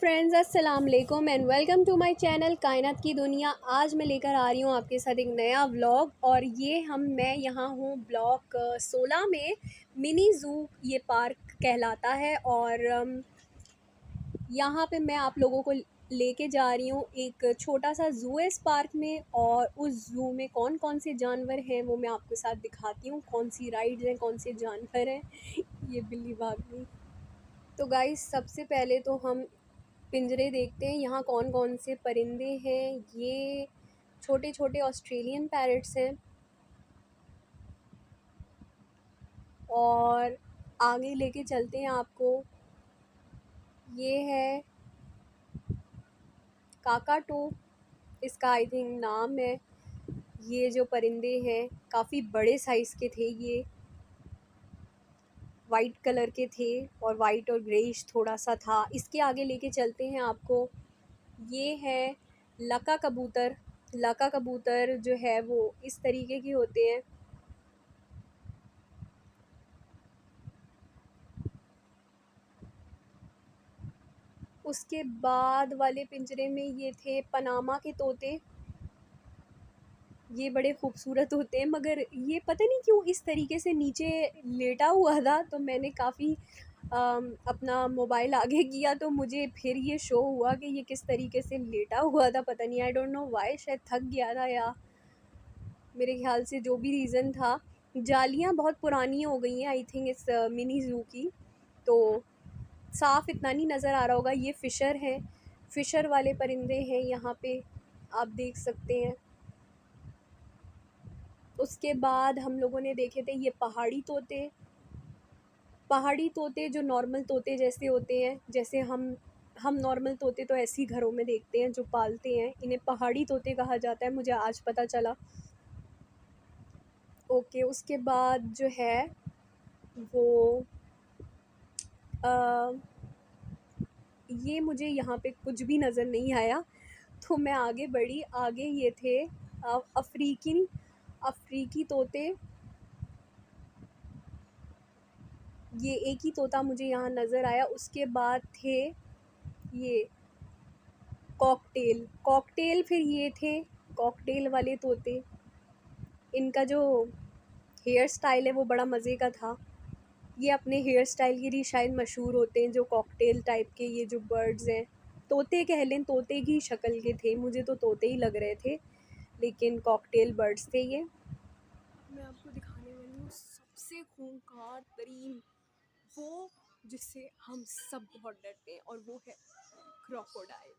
Friends, अस्सलाम वालेकुम and welcome to my channel Kainat की दुनिया। आज मैं लेकर आ रही हूँ आपके साथ एक नया व्लॉग। और ये मैं यहाँ हूँ ब्लॉक 16 में। मिनी ज़ू ये पार्क कहलाता है। और यहाँ पे मैं आप लोगों को लेके जा रही हूँ एक छोटा सा ज़ू है इस पार्क में। और उस ज़ू में कौन कौन से जानवर हैं वो मैं आपके साथ दिखाती हूँ, कौन सी राइड्स हैं, कौन से जानवर हैं। ये बिल्ली भाग गई। तो गाइस, सबसे पहले तो हम पिंजरे देखते हैं यहाँ कौन कौन से परिंदे हैं। ये छोटे छोटे ऑस्ट्रेलियन पैरट्स हैं। और आगे लेके चलते हैं आपको। ये है काकाटो, इसका आई थिंक नाम है। ये जो परिंदे हैं काफ़ी बड़े साइज़ के थे। ये वाइट कलर के थे और वाइट और ग्रेइश थोड़ा सा था। इसके आगे लेके चलते हैं आपको। ये है लका कबूतर। लका कबूतर जो है वो इस तरीके के होते हैं। उसके बाद वाले पिंजरे में ये थे पनामा के तोते। ये बड़े खूबसूरत होते हैं, मगर ये पता नहीं क्यों इस तरीके से नीचे लेटा हुआ था। तो मैंने काफ़ी अपना मोबाइल आगे किया तो मुझे फिर ये शो हुआ कि ये किस तरीके से लेटा हुआ था। पता नहीं, आई डोंट नो वाई, शायद थक गया था या मेरे ख्याल से जो भी रीज़न था। जालियाँ बहुत पुरानी हो गई हैं आई थिंक इस मिनी ज़ू की, तो साफ़ इतना नहीं नज़र आ रहा होगा। ये फ़िशर हैं, फ़िशर वाले परिंदे हैं यहाँ पे, आप देख सकते हैं। उसके बाद हम लोगों ने देखे थे ये पहाड़ी तोते। पहाड़ी तोते जो नॉर्मल तोते जैसे होते हैं, जैसे हम नॉर्मल तोते तो ऐसे ही घरों में देखते हैं जो पालते हैं, इन्हें पहाड़ी तोते कहा जाता है, मुझे आज पता चला। ओके, उसके बाद जो है वो आ, ये मुझे यहाँ पे कुछ भी नज़र नहीं आया, तो मैं आगे बढ़ी। आगे ये थे अफ्रीकी तोते। ये एक ही तोता मुझे यहाँ नज़र आया। उसके बाद थे ये कॉकटेल, फिर ये थे कॉकटेल वाले तोते। इनका जो हेयर स्टाइल है वो बड़ा मज़े का था। ये अपने हेयर स्टाइल के लिए शायद मशहूर होते हैं, जो कॉकटेल टाइप के ये जो बर्ड्स हैं, तोते कह लें, तोते की शक्ल के थे, मुझे तो तोते ही लग रहे थे, लेकिन कॉकटेल बर्ड्स थे ये। मैं आपको दिखाने वाली हूँ सबसे खूंखार तरीन, वो जिससे हम सब बहुत डरते हैं, और वो है क्रोकोडाइल।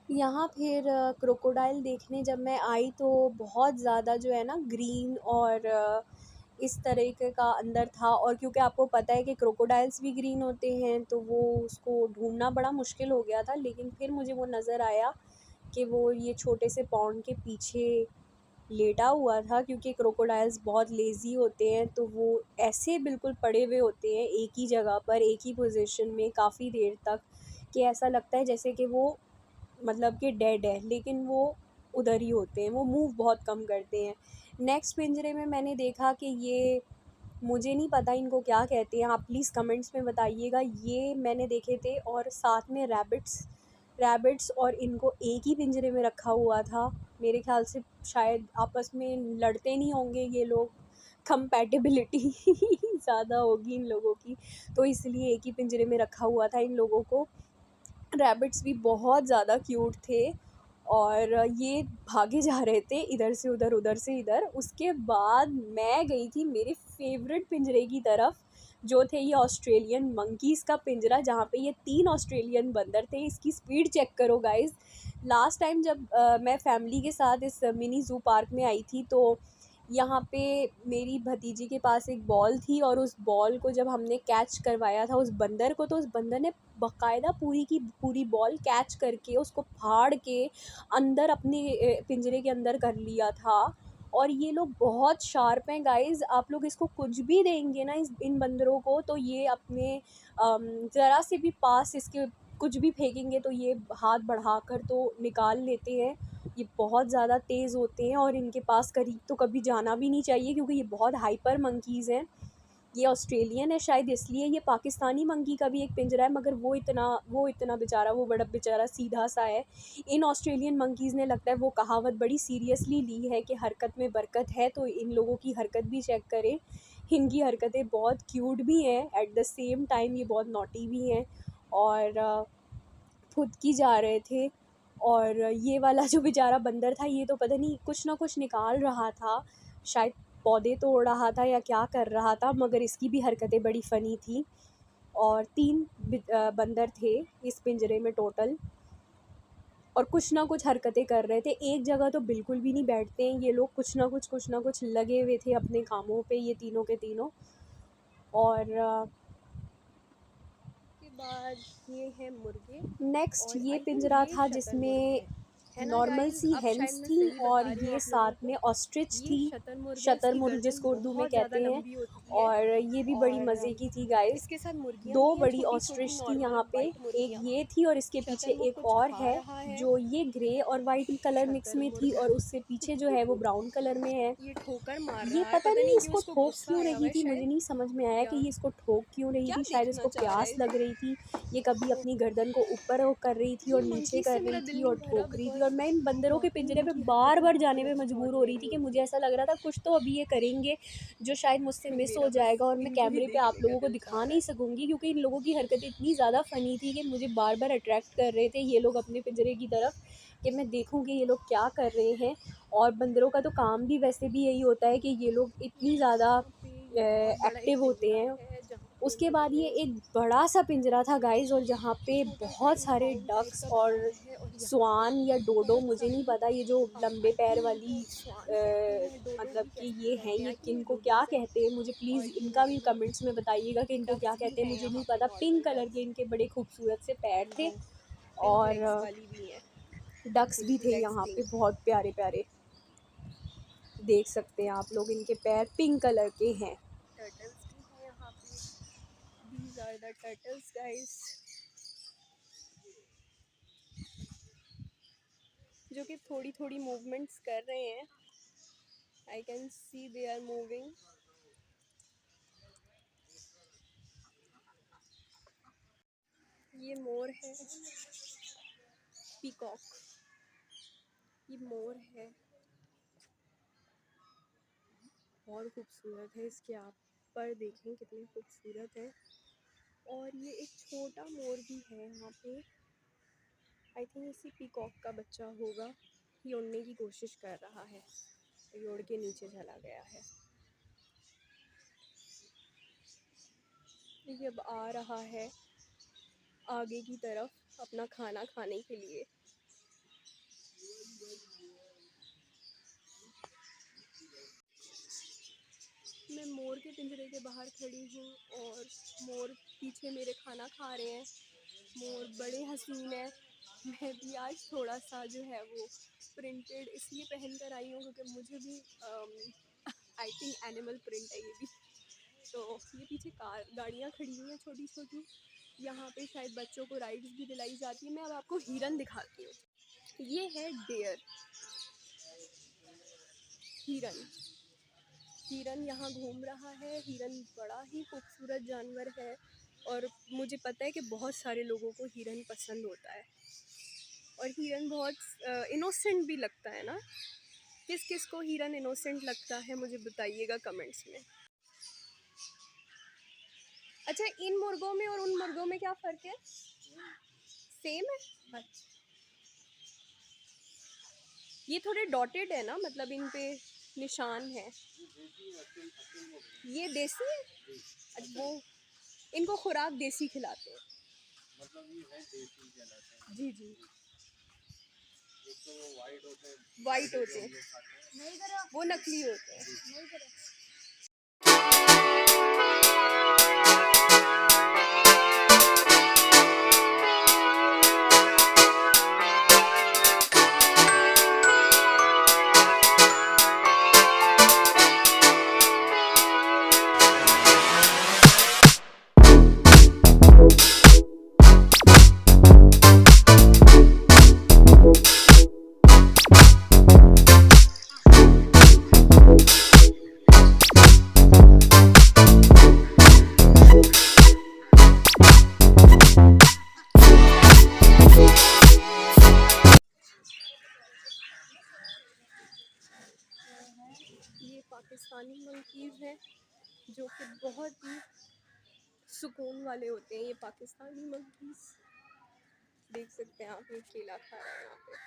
यहाँ फिर क्रोकोडाइल देखने जब मैं आई तो बहुत ज़्यादा जो है ना ग्रीन और इस तरीके का अंदर था। और क्योंकि आपको पता है कि क्रोकोडाइल्स भी ग्रीन होते हैं तो वो उसको ढूंढना बड़ा मुश्किल हो गया था। लेकिन फिर मुझे वो नज़र आया कि वो ये छोटे से पॉन्ड के पीछे लेटा हुआ था, क्योंकि क्रोकोडाइल्स बहुत लेज़ी होते हैं, तो वो ऐसे बिल्कुल पड़े हुए होते हैं एक ही जगह पर, एक ही पोजीशन में काफ़ी देर तक, कि ऐसा लगता है जैसे कि वो मतलब कि डेड है, लेकिन वो उधर ही होते हैं, वो मूव बहुत कम करते हैं। नेक्स्ट पिंजरे में मैंने देखा कि ये, मुझे नहीं पता इनको क्या कहते हैं, आप प्लीज़ कमेंट्स में बताइएगा। ये मैंने देखे थे, और साथ में रैबिट्स और इनको एक ही पिंजरे में रखा हुआ था। मेरे ख़्याल से शायद आपस में लड़ते नहीं होंगे ये लोग, कंपैटिबिलिटी ज़्यादा होगी इन लोगों की, तो इसलिए एक ही पिंजरे में रखा हुआ था इन लोगों को। रैबिट्स भी बहुत ज़्यादा क्यूट थे, और ये भागे जा रहे थे इधर से उधर, उधर से इधर। उसके बाद मैं गई थी मेरे फेवरेट पिंजरे की तरफ, जो थे ये ऑस्ट्रेलियन मंकीज़ का पिंजरा, जहाँ पे ये 3 ऑस्ट्रेलियन बंदर थे। इसकी स्पीड चेक करो गाइस। लास्ट टाइम जब मैं फैमिली के साथ इस मिनी ज़ू पार्क में आई थी, तो यहाँ पे मेरी भतीजी के पास एक बॉल थी, और उस बॉल को जब हमने कैच करवाया था उस बंदर को, तो उस बंदर ने बाकायदा पूरी की पूरी बॉल कैच करके उसको फाड़ के अंदर अपने पिंजरे के अंदर कर लिया था। और ये लोग बहुत शार्प हैं गाइस, आप लोग इसको कुछ भी देंगे ना इन बंदरों को, तो ये अपने ज़रा से भी पास इसके कुछ भी फेंकेंगे तो ये हाथ बढ़ाकर तो निकाल लेते हैं। ये बहुत ज़्यादा तेज़ होते हैं, और इनके पास करीब तो कभी जाना भी नहीं चाहिए, क्योंकि ये बहुत हाइपर मंकीज़ हैं। ये ऑस्ट्रेलियन है शायद, इसलिए ये पाकिस्तानी मंकी का भी एक पिंजरा है, मगर वो इतना बेचारा, वो बड़ा बेचारा सीधा सा है। इन ऑस्ट्रेलियन मंकीज़ ने लगता है वो कहावत बड़ी सीरियसली ली है कि हरकत में बरकत है, तो इन लोगों की हरकत भी चेक करें। इनकी हरकतें बहुत क्यूट भी हैं, एट द सेम टाइम ये बहुत नॉटी भी हैं। और फुदकी जा रहे थे। और ये वाला जो बेचारा बंदर था, ये तो पता नहीं कुछ ना कुछ निकाल रहा था, शायद पौधे तोड़ रहा था या क्या कर रहा था, मगर इसकी भी हरकतें बड़ी फ़नी थी। और 3 बंदर थे इस पिंजरे में टोटल, और कुछ ना कुछ हरकतें कर रहे थे। एक जगह तो बिल्कुल भी नहीं बैठते हैं ये लोग, कुछ ना कुछ लगे हुए थे अपने कामों पे, ये तीनों के तीनों। और के बाद ये है मुर्गे। नेक्स्ट ये पिंजरा था जिसमें नॉर्मल सी हेंस थी, और ये साथ में ऑस्ट्रिच थी, शतरमुर्ग जिसको उर्दू में कहते हैं। और ये भी बड़ी मज़े की थी गाइस। इसके साथ 2 बड़ी ऑस्ट्रिच थी यहाँ पे, एक ये थी और इसके पीछे एक और है जो ये ग्रे और वाइट कलर मिक्स में थी, और उससे पीछे जो है वो ब्राउन कलर में है। ये ठोकर मार रहा है, ये पता नहीं इसको ठोक क्यों रही थी, मुझे नहीं समझ में आया कि ये इसको ठोक क्यों रही थी। शायद इसको प्यास लग रही थी, ये कभी अपनी गर्दन को ऊपर कर रही थी और नीचे कर रही थी और ठोक रही थी। और मैं इन बंदरों के पिंजरे पे बार बार जाने पे मजबूर हो रही थी कि मुझे ऐसा लग रहा था कुछ तो अभी ये करेंगे जो शायद मुझसे मिस हो जाएगा, और मैं कैमरे पे आप लोगों को दिखा नहीं सकूँगी, क्योंकि इन लोगों की हरकतें इतनी ज़्यादा फ़नी थी कि मुझे बार बार अट्रैक्ट कर रहे थे ये लोग अपने पिंजरे की तरफ, कि मैं देखूँ कि ये लोग क्या कर रहे हैं। और बंदरों का तो काम भी वैसे भी यही होता है कि ये लोग इतनी ज़्यादा एक्टिव होते हैं। उसके बाद ये एक बड़ा सा पिंजरा था गाइस, और जहाँ पे बहुत सारे डक्स और स्वान या डोडो, मुझे नहीं पता, ये जो लंबे पैर वाली मतलब कि ये हैं, ये किन को क्या कहते हैं, मुझे प्लीज़ इनका भी कमेंट्स में बताइएगा कि इनको क्या कहते हैं, मुझे नहीं पता। पिंक कलर के इनके बड़े खूबसूरत से पैर थे, और डक्स भी थे यहाँ पे बहुत प्यारे प्यारे, देख सकते हैं आप लोग, इनके पैर पिंक कलर के हैं। टर्टल्स भी हैं यहाँ पे, these are the turtles guys, जो कि थोड़ी थोड़ी मूवमेंट्स कर रहे हैं। I can see they are moving. ये मोर है, पीकॉक, ये मोर है, बहुत खूबसूरत है, इसके आप पर देखें कितने खूबसूरत है। और ये एक छोटा मोर भी है यहाँ पे, आई थिंक इसी पीकॉक का बच्चा होगा। ये उड़ने की कोशिश कर रहा है, ये उड़ के नीचे चला गया है। ये अब आ रहा है आगे की तरफ अपना खाना खाने के लिए। मैं मोर के पिंजरे के बाहर खड़ी हूँ, और मोर पीछे मेरे खाना खा रहे हैं। मोर बड़े हसीन है। मैं भी आज थोड़ा सा जो है वो प्रिंटेड इसलिए पहन कर आई हूँ क्योंकि मुझे भी आई थिंक एनिमल प्रिंट है ये भी। तो ये पीछे गाड़ियाँ खड़ी हुई हैं छोटी छोटी, यहाँ पे शायद बच्चों को राइड्स भी दिलाई जाती है। मैं अब आपको हिरन दिखाती हूँ। ये है डेयर हिरन। हिरन यहाँ घूम रहा है। हिरन बड़ा ही खूबसूरत जानवर है, और मुझे पता है कि बहुत सारे लोगों को हिरन पसंद होता है, और हिरन बहुत इनोसेंट भी लगता है ना। किस किस को हिरन इनोसेंट लगता है मुझे बताइएगा कमेंट्स में। अच्छा, इन मुर्गों में और उन मुर्गों में क्या फ़र्क है? सेम है? अच्छा, ये थोड़े डॉटेड है ना, मतलब इन पे निशान है। ये देसी है? वो इनको खुराक देसी खिलाते हैं, मतलब ये है देसी कहलाते हैं। जी जी। एक तो वो वाइट होते हैं, वो नकली होते हैं। पाकिस्तानी मंकीज़ हैं जो कि बहुत ही सुकून वाले होते हैं। ये पाकिस्तानी मंकीज़ देख सकते हैं आप, ये केला खा रहे हैं यहाँ पे।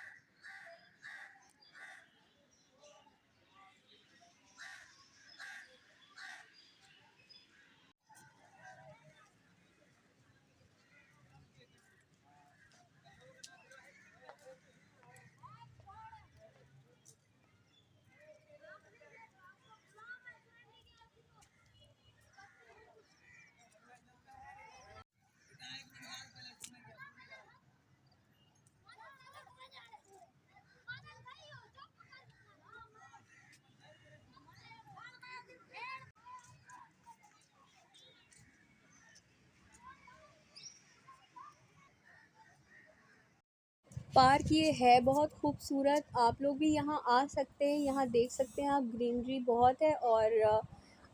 पार्क ये है बहुत खूबसूरत, आप लोग भी यहाँ आ सकते हैं, यहाँ देख सकते हैं आप, ग्रीनरी बहुत है और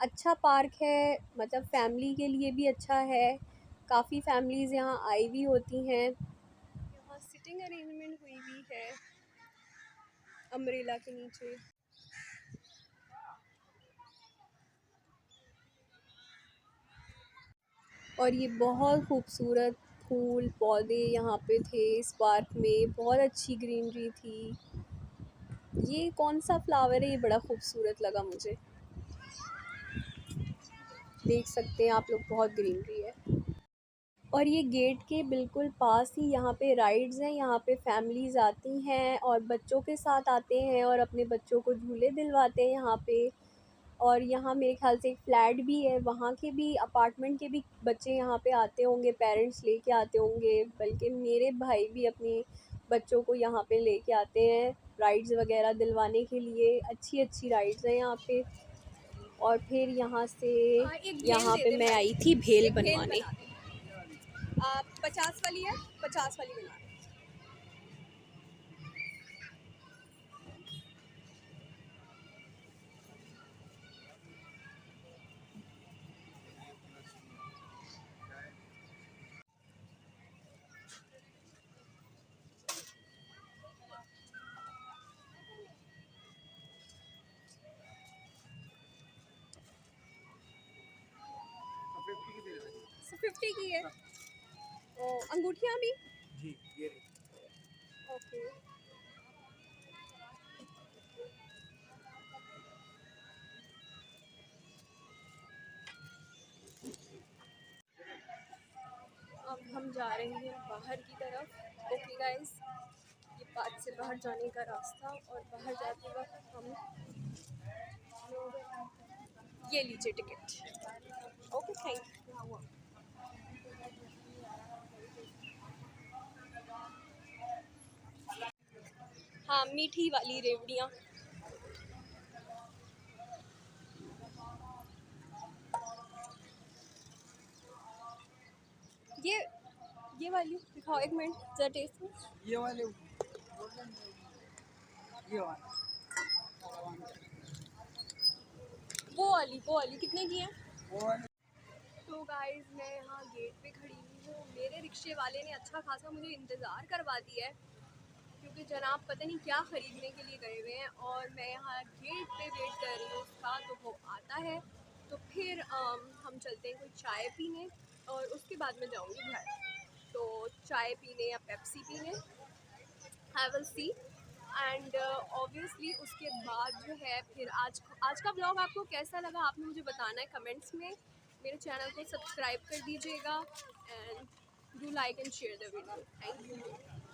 अच्छा पार्क है, मतलब फैमिली के लिए भी अच्छा है। काफ़ी फैमिलीज़ यहाँ आई भी होती हैं। यहाँ सिटिंग अरेंजमेंट हुई भी है अम्ब्रेला के नीचे। और ये बहुत खूबसूरत फूल पौधे यहाँ पे थे इस पार्क में, बहुत अच्छी ग्रीनरी थी। ये कौन सा फ्लावर है, ये बड़ा खूबसूरत लगा मुझे। देख सकते हैं आप लोग, बहुत ग्रीनरी है। और ये गेट के बिल्कुल पास ही यहाँ पे राइड्स हैं, यहाँ पे फैमिलीज़ आती हैं और बच्चों के साथ आते हैं और अपने बच्चों को झूले दिलवाते हैं यहाँ पे। और यहाँ मेरे ख्याल से एक फ्लैट भी है, वहाँ के भी अपार्टमेंट के भी बच्चे यहाँ पे आते होंगे, पेरेंट्स लेके आते होंगे, बल्कि मेरे भाई भी अपने बच्चों को यहाँ पे लेके आते हैं राइड्स वगैरह दिलवाने के लिए। अच्छी अच्छी राइड्स हैं यहाँ पे। और फिर यहाँ से यहाँ पे मैं आई थी भेल बनवाने। आप 50 वाली है, 50 वाली बना। तो 50 की है। और अंगूठियाँ भी जी, ये रही। ओके। अब हम जा रहे हैं बाहर की तरफ। ओके गाइस, ये पार्क से बाहर जाने का रास्ता, और बाहर जाते वक्त हम ये लीजिए टिकट। Okay, thank you. हाँ, मीठी वाली रेवड़ियाँ। ये वाली दिखाओ, एक मिनट जरा टेस्ट में। ये वाले, ये वाला, वो वाली कितने की है? तो गाइस, मैं यहाँ गेट पे खड़ी हुई हूँ। मेरे रिक्शे वाले ने अच्छा खासा मुझे इंतज़ार करवा दिया है, क्योंकि जनाब पता नहीं क्या ख़रीदने के लिए गए हुए हैं, और मैं यहाँ गेट पे वेट कर रही हूँ उसका। तो वो आता है तो फिर हम चलते हैं कोई चाय पीने, और उसके बाद मैं जाऊँगी घर। तो चाय पीने या पेप्सी पीने, I will see. And obviously उसके बाद जो है फिर आज का व्लॉग आपको कैसा लगा, आपने मुझे बताना है कमेंट्स में। मेरे चैनल को सब्सक्राइब कर दीजिएगा, and do like and share the video. Thank you.